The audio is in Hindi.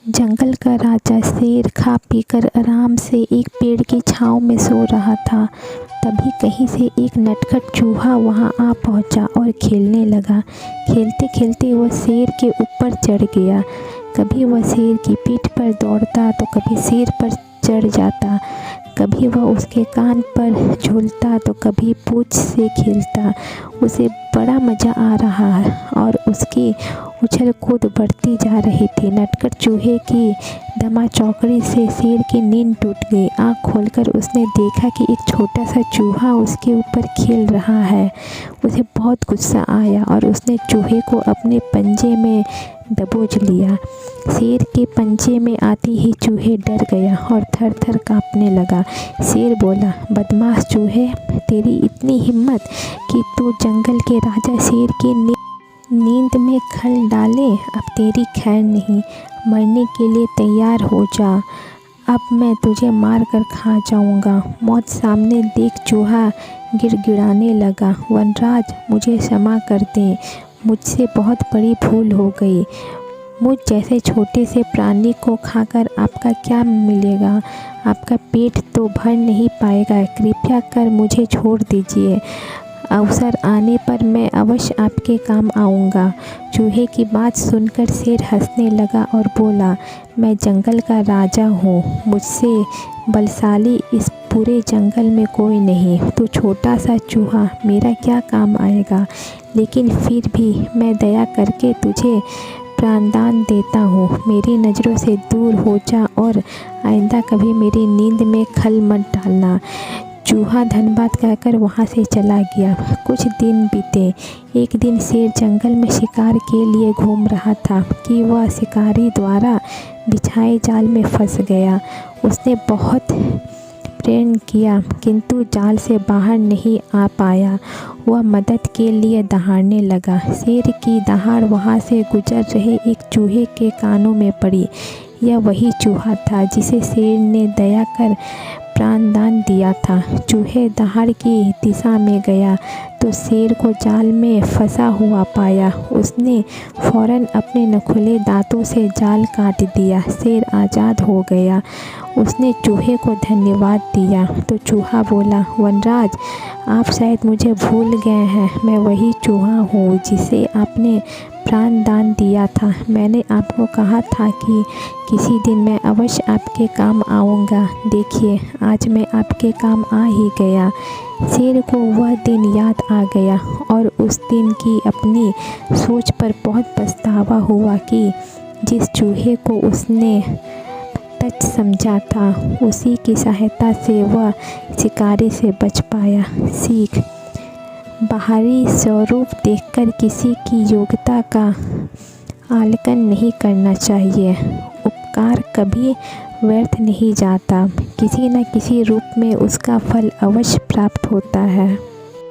जंगल का राजा शेर खा पीकर आराम से एक पेड़ की छांव में सो रहा था। तभी कहीं से एक नटखट चूहा वहां आ पहुंचा और खेलने लगा। खेलते खेलते वह शेर के ऊपर चढ़ गया। कभी वह शेर की पीठ पर दौड़ता तो कभी शेर पर चढ़ जाता। कभी वह उसके कान पर झूलता तो कभी पूंछ से खेलता। उसे बड़ा मज़ा आ रहा है और उसकी उछल कूद बढ़ती जा रही थी। नटखट चूहे की धमाचौकड़ी से शेर की नींद टूट गई। आँख खोलकर उसने देखा कि एक छोटा सा चूहा उसके ऊपर खेल रहा है। उसे बहुत गुस्सा आया और उसने चूहे को अपने पंजे में दबोच लिया। शेर के पंजे में आते ही चूहे डर गया और थर थर काँपने लगा। शेर बोला, बदमाश चूहे, तेरी इतनी हिम्मत कि तू जंगल के राजा शेर की नींद में खल डाले। अब तेरी खैर नहीं, मरने के लिए तैयार हो जा। अब मैं तुझे मार कर खा जाऊंगा। मौत सामने देख चूहा गिड़गिड़ाने लगा, वनराज मुझे क्षमा कर दे, मुझसे बहुत बड़ी भूल हो गई। मुझ जैसे छोटे से प्राणी को खाकर आपका क्या मिलेगा? आपका पेट तो भर नहीं पाएगा। कृपया कर मुझे छोड़ दीजिए। अवसर आने पर मैं अवश्य आपके काम आऊँगा। चूहे की बात सुनकर शेर हंसने लगा और बोला, मैं जंगल का राजा हूँ, मुझसे बलशाली इस पूरे जंगल में कोई नहीं। तू छोटा सा चूहा मेरा क्या काम आएगा? लेकिन फिर भी मैं दया करके तुझे प्राणदान देता हूँ। मेरी नज़रों से दूर हो जा और आइंदा कभी मेरी नींद में खल मत डालना। चूहा धन्यवाद कहकर वहाँ से चला गया। कुछ दिन बीते। एक दिन शेर जंगल में शिकार के लिए घूम रहा था कि वह शिकारी द्वारा बिछाए जाल में फंस गया। उसने बहुत प्रयत्न किया किंतु जाल से बाहर नहीं आ पाया। वह मदद के लिए दहाड़ने लगा। शेर की दहाड़ वहाँ से गुजर रहे एक चूहे के कानों में पड़ी। यह वही चूहा था जिसे शेर ने दया कर प्राणदान दिया था। चूहे दहाड़ की दिशा में गया तो शेर को जाल में फंसा हुआ पाया। उसने फौरन अपने नखुले दांतों से जाल काट दिया। शेर आज़ाद हो गया। उसने चूहे को धन्यवाद दिया तो चूहा बोला, वनराज आप शायद मुझे भूल गए हैं। मैं वही चूहा हूँ जिसे आपने प्राणदान दिया था। मैंने आपको कहा था कि किसी दिन मैं अवश्य आपके काम आऊँगा। देखिए आज मैं आपके काम आ ही गया। शेर को वह दिन याद आ गया और उस दिन की अपनी सोच पर बहुत पछतावा हुआ कि जिस चूहे को उसने तुच्छ समझा था उसी की सहायता से वह शिकारी से बच पाया। सीख, बाहरी स्वरूप देखकर किसी की योग्यता का आकलन नहीं करना चाहिए। उपकार कभी व्यर्थ नहीं जाता। किसी न किसी रूप में उसका फल अवश्य प्राप्त होता है।